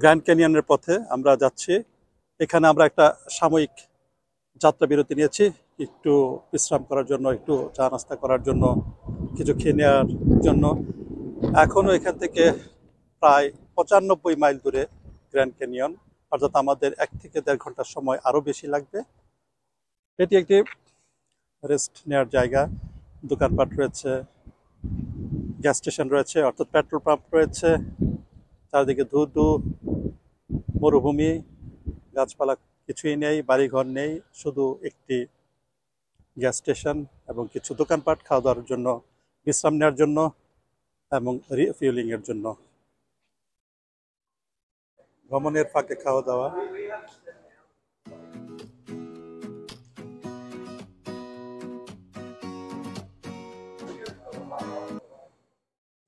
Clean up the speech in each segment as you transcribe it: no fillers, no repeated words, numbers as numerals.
Grand ক্যানিয়নের পথে আমরা যাচ্ছি। এখানে আমরা একটা সাময়িক যাত্রা বিরতি নিয়েছি, একটু বিশ্রাম করার জন্য, একটু চা নাস্তা করার জন্য, কিছু খেয়ে নেওয়ার জন্য। এখনও এখান থেকে প্রায় 95 মাইল দূরে গ্র্যান্ড ক্যানিয়ন, অর্থাৎ আমাদের 1 থেকে 1.5 ঘন্টার সময় আরও বেশি লাগবে। এটি একটি রেস্ট নেওয়ার জায়গা, দোকানপাট রয়েছে, গ্যাস স্টেশন রয়েছে, অর্থাৎ পেট্রোল পাম্প রয়েছে, চারদিকে ধুধু মরুভূমি, গাছপালা কিছুই নেই, বাড়িঘর নেই, শুধু একটি গ্যাস স্টেশন এবং কিছু দোকানপাট খাওয়া দাওয়ার জন্য, বিশ্রাম নেওয়ার জন্য এবং রিফিউলিং এর জন্য। ভ্রমণের ফাঁকে খাওয়া দাওয়া।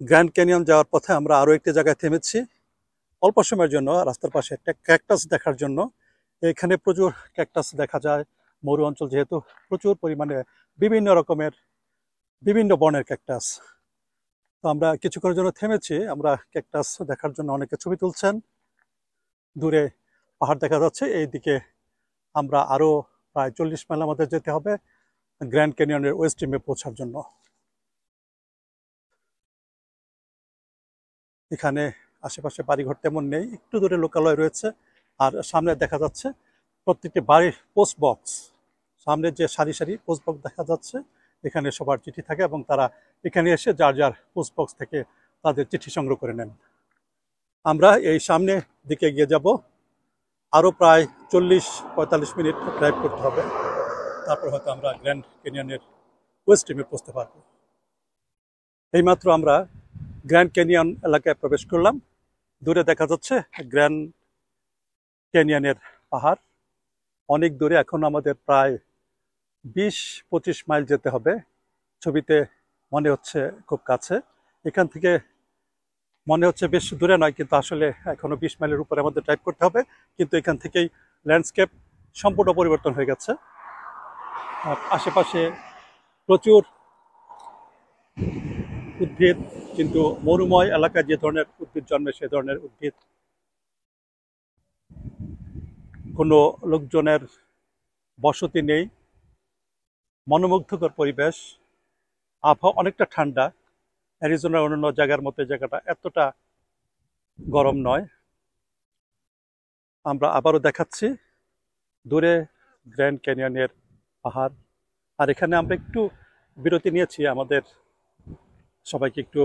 গ্র্যান্ড ক্যানিয়ন যাওয়ার পথে আমরা আরো একটি জায়গায় থেমেছি অল্প সময়ের জন্য, রাস্তার পাশে একটা ক্যাকটাস দেখার জন্য। এখানে প্রচুর ক্যাকটাস দেখা যায়, মরু অঞ্চল যেহেতু, প্রচুর পরিমাণে বিভিন্ন রকমের বিভিন্ন বর্ণের ক্যাকটাস। তো আমরা কিছুক্ষণের জন্য থেমেছি, আমরা ক্যাকটাস দেখার জন্য অনেকে ছবি তুলছেন। দূরে পাহাড় দেখা যাচ্ছে। এইদিকে আমরা আরো প্রায় 40 মাইল আমাদের যেতে হবে গ্র্যান্ড ক্যানিয়নের ওয়েস্ট রিমে পৌঁছার জন্য। এখানে আশেপাশে বাড়িঘর তেমন নেই, একটু দূরে লোকালয় রয়েছে। আর সামনে দেখা যাচ্ছে প্রত্যেকটি বাড়ির পোস্ট বক্স, সামনে যে সারি সারি পোস্ট বক্স দেখা যাচ্ছে, এখানে সবার চিঠি থাকে এবং তারা এখানে এসে যার যার পোস্ট বক্স থেকে তাদের চিঠি সংগ্রহ করে নেন। আমরা এই সামনে দিকে এগিয়ে যাব, আরও প্রায় 40-45 মিনিট ড্রাইভ করতে হবে, তারপর হয়তো আমরা গ্র্যান্ড ক্যানিয়নের ওয়েস্ট রিমে পৌঁছতে পারব। এইমাত্র আমরা গ্র্যান্ড ক্যানিয়ন এলাকায় প্রবেশ করলাম। দূরে দেখা যাচ্ছে গ্র্যান্ড ক্যানিয়নের পাহাড়, অনেক দূরে, এখন আমাদের প্রায় 20-25 মাইল যেতে হবে। ছবিতে মনে হচ্ছে খুব কাছে, এখান থেকে মনে হচ্ছে বেশ দূরে নয়, কিন্তু আসলে এখনো 20 মাইলের উপরে আমাদের ড্রাইভ করতে হবে। কিন্তু এখান থেকেই ল্যান্ডস্কেপ সম্পূর্ণ পরিবর্তন হয়ে গেছে। আশেপাশে প্রচুর উদ্ভিদ, কিন্তু মরুময় এলাকায় যে ধরনের উদ্ভিদ জন্মে সে ধরনের উদ্ভিদ, কোনো লোকজনের বসতি নেই, মনোমুগ্ধকর পরিবেশ, আবহাওয়া অনেকটা ঠান্ডা। অ্যারিজোনার অন্যান্য জায়গার মতো জায়গাটা এতটা গরম নয়। আমরা আবারও দেখাচ্ছি দূরে গ্র্যান্ড ক্যানিয়নের পাহাড়। আর এখানে আমরা একটু বিরতি নিয়েছি আমাদের সবাইকে একটু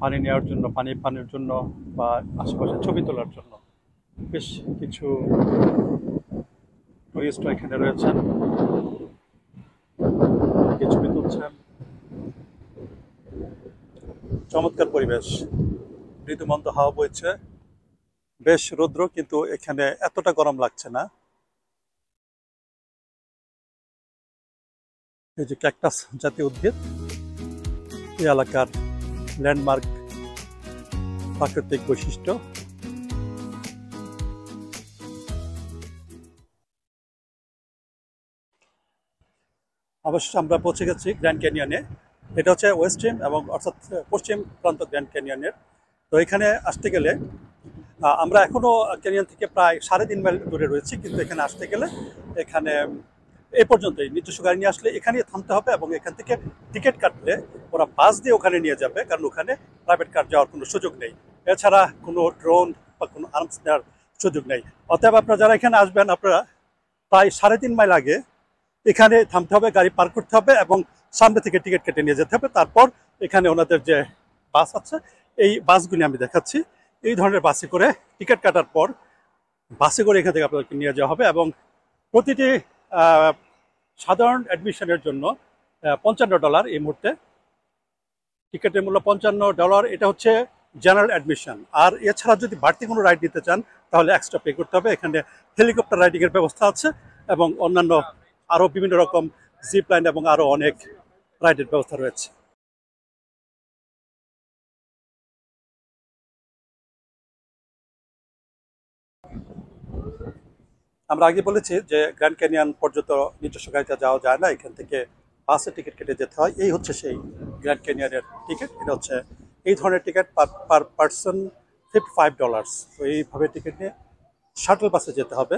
পানি নেওয়ার জন্য, পানির জন্য বা আশেপাশে ছবি তোলার জন্য। বেশ কিছু টুরিস্ট এখানে রয়েছেন, ছবি তুলছেন। চমৎকার পরিবেশ, মৃদুমন্দ হাওয়া বইছে, বেশ রৌদ্র, কিন্তু এখানে এতটা গরম লাগছে না। এই যে ক্যাকটাস জাতীয় উদ্ভিদ, এই এলাকার ল্যান্ডমার্ক প্রাকৃতিক বৈশিষ্ট্য। অবশ্য আমরা পৌঁছে গেছি গ্র্যান্ড ক্যানিয়নে। এটা হচ্ছে ওয়েস্ট রিম এবং অর্থাৎ পশ্চিম প্রান্ত গ্র্যান্ড ক্যানিয়নের। তো এখানে আসতে গেলে আমরা এখনো ক্যানিয়ন থেকে প্রায় 3.5 মাইল দূরে রয়েছি, কিন্তু এখানে আসতে গেলে এখানে এই পর্যন্তই নিজস্ব গাড়ি নিয়ে আসলে এখানেই থামতে হবে এবং এখান থেকে টিকিট কাটলে ওরা বাস দিয়ে ওখানে নিয়ে যাবে, কারণ ওখানে প্রাইভেট কার যাওয়ার কোনো সুযোগ নেই। এছাড়া কোনো ড্রোন বা কোনো আর্মস নেওয়ার সুযোগ নেই। অতএব আপনারা যারা এখানে আসবেন, আপনারা প্রায় 3.5 মাইল আগে এখানে থামতে হবে, গাড়ি পার্ক করতে হবে এবং সামনে থেকে টিকিট কেটে নিয়ে যেতে হবে। তারপর এখানে ওনাদের যে বাস আছে, এই বাসগুলি আমি দেখাচ্ছি, এই ধরনের বাসে করে টিকিট কাটার পর বাসে করে এখান থেকে আপনাদেরকে নিয়ে যাওয়া হবে। এবং প্রতিটি সাধারণ অ্যাডমিশনের জন্য $55 এই মুহূর্তে, টিকিটের মূল্য $55। এটা হচ্ছে জেনারেল অ্যাডমিশন। আর এছাড়া যদি বাড়তি কোনো রাইড নিতে চান তাহলে এক্সট্রা পে করতে হবে। এখানে হেলিকপ্টার রাইডিংয়ের ব্যবস্থা আছে এবং অন্যান্য আরও বিভিন্ন রকম জিপ লাইন এবং আরও অনেক রাইডের ব্যবস্থা রয়েছে। আমরা আগে বলেছি যে গ্র্যান্ড ক্যানিয়ন পর্যন্ত নিজস্ব গাড়িতে যাওয়া যায় না, এখান থেকে বাসে টিকিট কেটে যেতে হয়। এই হচ্ছে সেই গ্র্যান্ড ক্যানিয়নের টিকিট। এটা হচ্ছে এই ধরনের টিকিট, পার পার্সন $55। তো এইভাবে টিকিট নিয়ে শাটল বাসে যেতে হবে,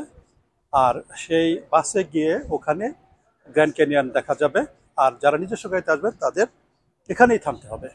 আর সেই বাসে গিয়ে ওখানে গ্র্যান্ড ক্যানিয়ন দেখা যাবে। আর যারা নিজস্ব গাড়িতে আসবেন তাদের এখানেই থামতে হবে।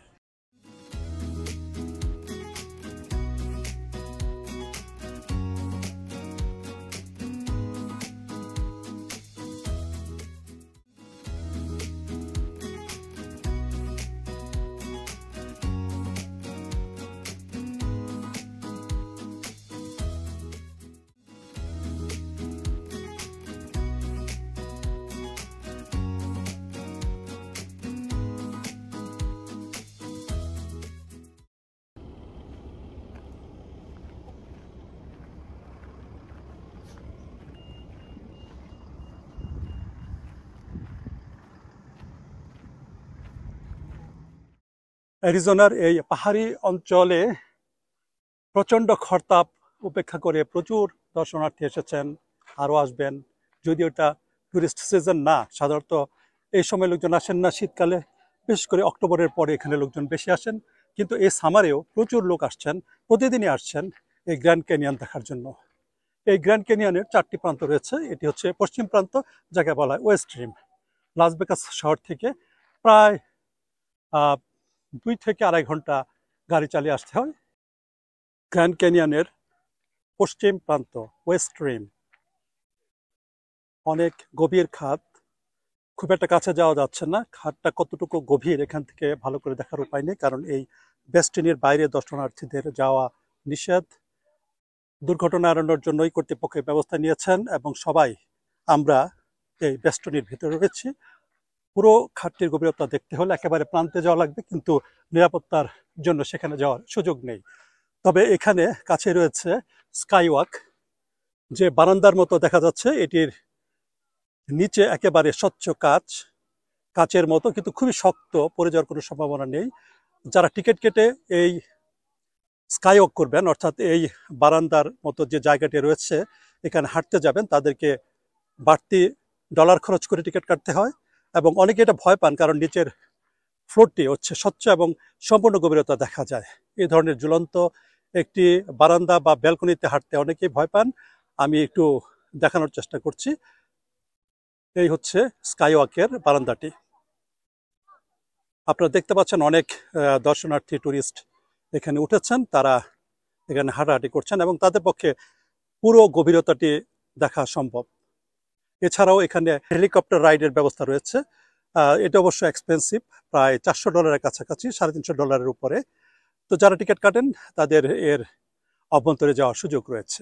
অ্যারিজোনার এই পাহাড়ি অঞ্চলে প্রচণ্ড খরতাপ উপেক্ষা করে প্রচুর দর্শনার্থী এসেছেন, আরও আসবেন। যদিও এটা টুরিস্ট সিজন না, সাধারণত এই সময় লোকজন আসেন না শীতকালে, বিশেষ করে অক্টোবরের পরে এখানে লোকজন বেশি আসেন। কিন্তু এই সামারেও প্রচুর লোক আসছেন, প্রতিদিনই আসছেন এই গ্র্যান্ড ক্যানিয়ন দেখার জন্য। এই গ্র্যান্ড ক্যানিয়নের 4টি প্রান্ত রয়েছে। এটি হচ্ছে পশ্চিম প্রান্ত, যাকে বলা হয় ওয়েস্ট রিম। লাস ভেগাস শহর থেকে প্রায় 2 থেকে 2.5 ঘন্টা গাড়ি চালিয়ে আসতে হয়। গ্র্যান্ড ক্যানিয়নের পশ্চিম প্রান্ত ওয়েস্ট রিম, অনেক গভীর খাদ, খুব একটা কাছে যাওয়া যাচ্ছে না। খাদটা কতটুকু গভীর এখান থেকে ভালো করে দেখার উপায় নেই, কারণ এই বেষ্টনীর বাইরে দর্শনার্থীদের যাওয়া নিষেধ। দুর্ঘটনা এড়ানোর জন্যই কর্তৃপক্ষ ব্যবস্থা নিয়েছেন, এবং সবাই আমরা এই বেষ্টনীর ভিতরে রয়েছি। পুরো খাদটির গভীরতা দেখতে হলে একেবারে প্রান্তে যাওয়া লাগবে, কিন্তু নিরাপত্তার জন্য সেখানে যাওয়ার সুযোগ নেই। তবে এখানে কাছে রয়েছে স্কাইওয়াক, যে বারান্দার মতো দেখা যাচ্ছে। এটির নিচে একেবারে স্বচ্ছ কাচের মতো, কিন্তু খুবই শক্ত, পড়ে যাওয়ার কোনো সম্ভাবনা নেই। যারা টিকিট কেটে এই স্কাইওয়াক করবেন, অর্থাৎ এই বারান্দার মতো যে জায়গাটি রয়েছে এখানে হাঁটতে যাবেন, তাদেরকে বাড়তি ডলার খরচ করে টিকিট কাটতে হয়। এবং অনেকে এটা ভয় পান, কারণ নিচের ফ্লোরটি হচ্ছে স্বচ্ছ এবং সম্পূর্ণ গভীরতা দেখা যায়। এই ধরনের ঝুলন্ত একটি বারান্দা বা ব্যালকনিতে হাঁটতে অনেকেই ভয় পান। আমি একটু দেখানোর চেষ্টা করছি। এই হচ্ছে স্কাইওয়াকের বারান্দাটি। আপনারা দেখতে পাচ্ছেন অনেক দর্শনার্থী টুরিস্ট এখানে উঠেছেন, তারা এখানে হাঁটাহাঁটি করছেন এবং তাদের পক্ষে পুরো গভীরতাটি দেখা সম্ভব। এছাড়াও এখানে হেলিকপ্টার রাইডের ব্যবস্থা রয়েছে। এটা অবশ্য এক্সপেন্সিভ, প্রায় $400 কাছাকাছি, $350 উপরে। তো যারা টিকিট কাটেন তাদের এর অভ্যন্তরে যাওয়ার সুযোগ রয়েছে।